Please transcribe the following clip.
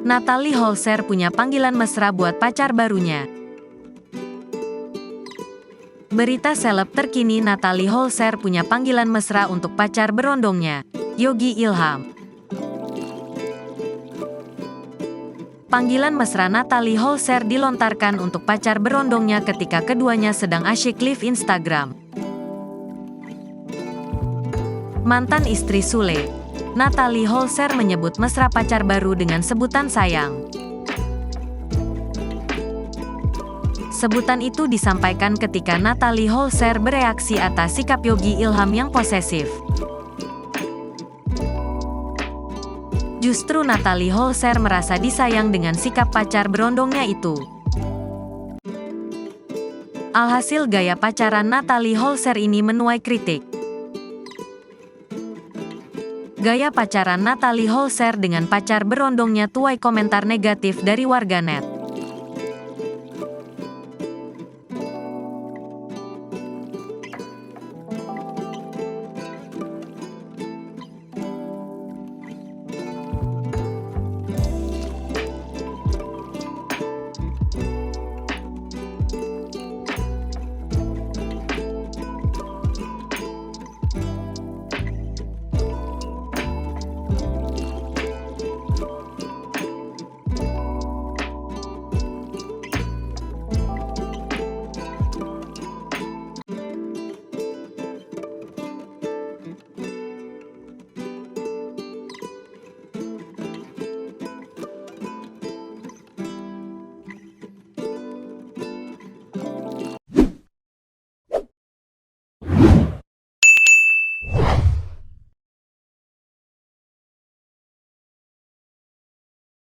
Natalie Holzer punya panggilan mesra buat pacar barunya. Berita seleb terkini, Natalie Holzer punya panggilan mesra untuk pacar berondongnya, Yogi Ilham. Panggilan mesra Natalie Holzer dilontarkan untuk pacar berondongnya ketika keduanya sedang asyik live Instagram. Mantan istri Sule, Natalie Holzer menyebut mesra pacar baru dengan sebutan sayang. Sebutan itu disampaikan ketika Natalie Holzer bereaksi atas sikap Yogi Ilham yang posesif. Justru Natalie Holzer merasa disayang dengan sikap pacar berondongnya itu. Alhasil gaya pacaran Natalie Holzer ini menuai kritik. Gaya pacaran Natalie Holzer dengan pacar berondongnya tuai komentar negatif dari warganet.